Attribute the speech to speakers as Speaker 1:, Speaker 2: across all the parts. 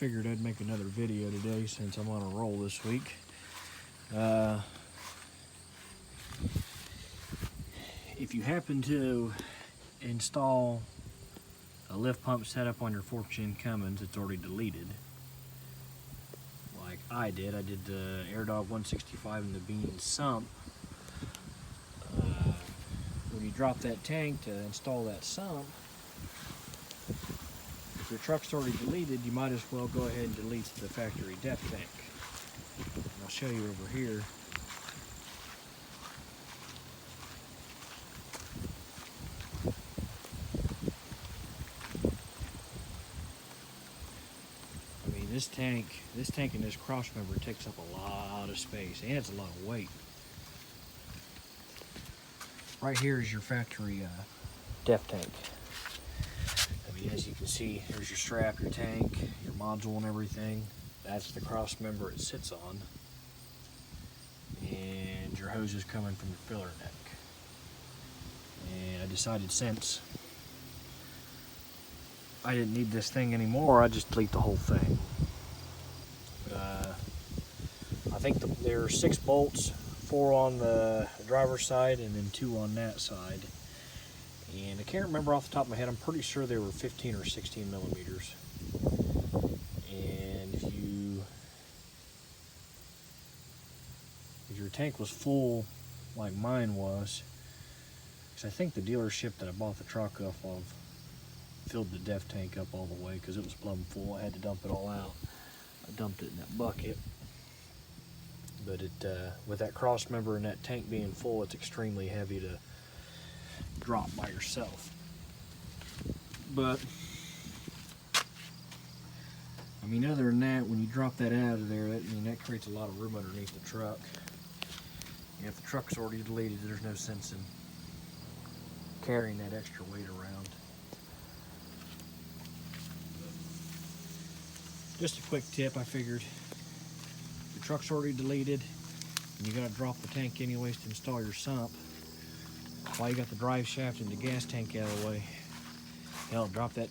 Speaker 1: figured I'd make another video today since I'm on a roll this week. If you happen to install a lift pump setup on your 6.7 Cummins, it's already deleted. Like I did the AirDog 165 in the bean sump. When you drop that tank to install that sump, if your truck's already deleted, you might as well go ahead and delete the factory depth tank. And I'll show you over here. I mean, this tank and this cross member takes up a lot of space, and it's a lot of weight. Right here is your factory depth tank. I mean, as you can see, here's your strap, your tank, your module and everything. That's the cross member it sits on. And your hose is coming from the filler neck. And I decided since I didn't need this thing anymore, I'd just delete the whole thing. I think there are 6 bolts, 4 on the driver's side and then 2 on that side. And I can't remember off the top of my head, I'm pretty sure they were 15 or 16 millimeters. And if your tank was full like mine was, because I think the dealership that I bought the truck off of filled the depth tank up all the way because it was plumb full. I had to dump it all out. I dumped it in that bucket. But with that cross member and that tank being full, it's extremely heavy to drop by yourself. But I mean, other than that, when you drop that out of there, that creates a lot of room underneath the truck. And if the truck's already deleted, there's no sense in carrying that extra weight around. Just a quick tip, I figured your truck's already deleted and you gotta drop the tank anyways to install your sump. While you got the drive shaft and the gas tank out of the way, hell, drop that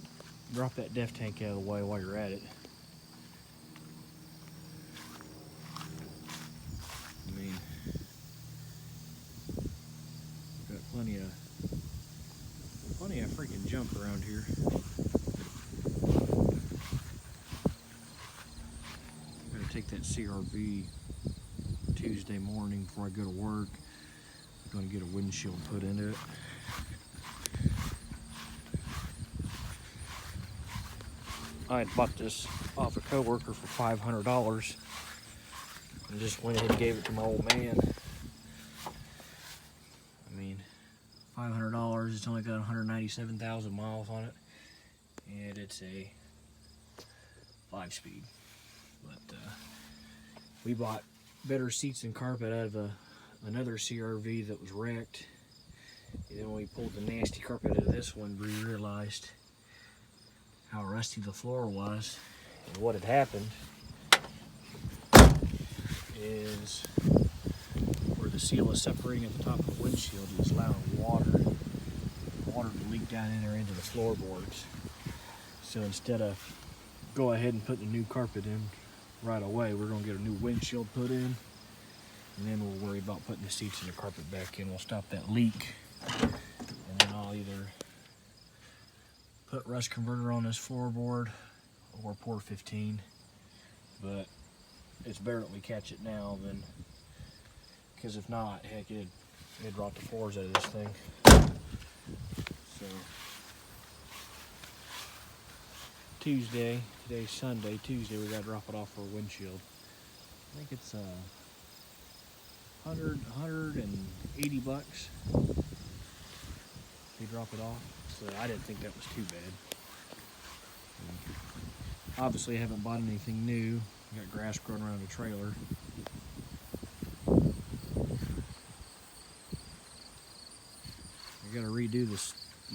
Speaker 1: depth tank out of the way while you're at it. I mean, we've got plenty of freaking junk around here. I'm gonna take that CRV Tuesday morning before I go to work. I'm gonna get a windshield put into it. I had bought this off a coworker for $500 and just went ahead and gave it to my old man. I mean, $500, it's only got 197,000 miles on it, and it's a 5-speed. But we bought better seats and carpet out of another CRV that was wrecked, and then when we pulled the nasty carpet out of this one, we realized how rusty the floor was. And what had happened is where the seal is separating at the top of the windshield, it was allowing water to leak down in there into the floorboards. So instead of go ahead and put the new carpet in right away, we're going to get a new windshield put in, and then we'll worry about putting the seats and the carpet back in. We'll stop that leak, and then I'll either put rust converter on this floorboard or pour 15. But it's better that we catch it now than, because if not, heck, it'd rot the floors out of this thing. So Tuesday, today's Sunday, Tuesday we gotta drop it off for a windshield. I think it's $180 bucks. We drop it off, so I didn't think that was too bad. Obviously I haven't bought anything new. I got grass growing around the trailer. I gotta redo the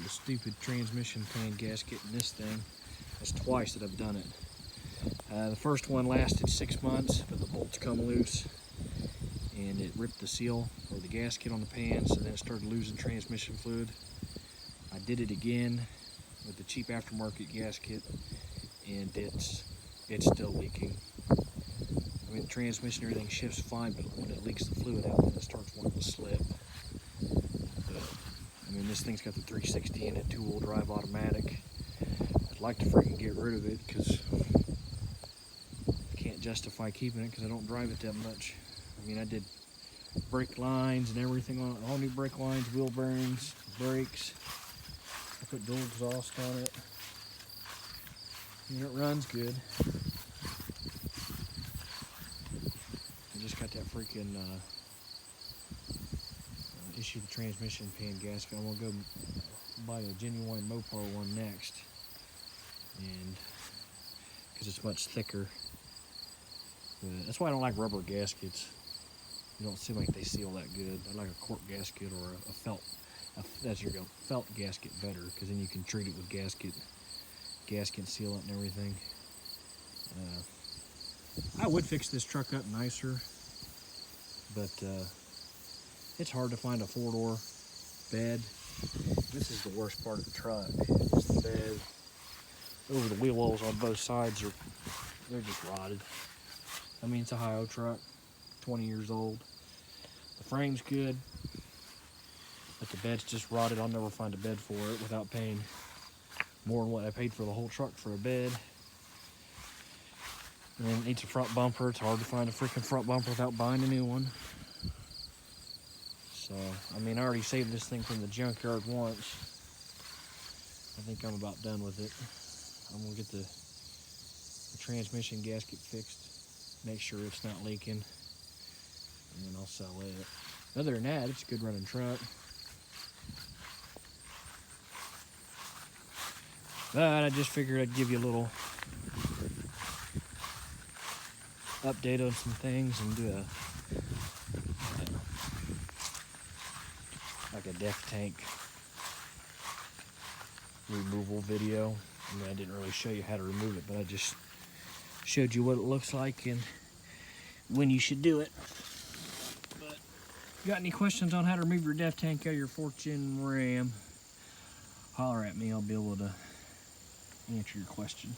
Speaker 1: stupid transmission pan gasket in this thing. That's twice that I've done it. The first one lasted 6 months, but the bolts come loose and it ripped the seal or the gasket on the pan, so then it started losing transmission fluid. I did it again with the cheap aftermarket gasket, and it's it's still leaking. I mean, the transmission, everything shifts fine, but when it leaks the fluid out, then it starts wanting to slip. But, I mean, this thing's got the 360 in it, 2-wheel drive automatic. I'd like to freaking get rid of it because I can't justify keeping it because I don't drive it that much. I mean, I did brake lines and everything on it, all new brake lines, wheel bearings, brakes. I put dual exhaust on it. I mean, it runs good. I just got that freaking issue the transmission pan gasket. I'm gonna go buy a genuine Mopar one next, and because it's much thicker. But that's why I don't like rubber gaskets. You don't seem like they seal that good. I like a cork gasket or a felt. That's your go. Felt gasket better, because then you can treat it with gasket sealant and everything. I would fix this truck up nicer, but it's hard to find a 4-door bed. This is the worst part of the truck. It's the bed. Over the wheel wells on both sides they're just rotted. I mean, it's a Hi-O truck, 20 years old. The frame's good, but the bed's just rotted. I'll never find a bed for it without paying more than what I paid for the whole truck for a bed. And then it needs a front bumper. It's hard to find a freaking front bumper without buying a new one. So, I mean, I already saved this thing from the junkyard once. I think I'm about done with it. I'm gonna get the transmission gasket fixed, make sure it's not leaking, and then I'll sell it. Other than that, it's a good running truck. But I just figured I'd give you a little update on some things and do like a def tank removal video. I mean, I didn't really show you how to remove it, but I just showed you what it looks like and when you should do it. But if you got any questions on how to remove your def tank out of your 4th gen Ram, holler at me. I'll be able to answer your questions.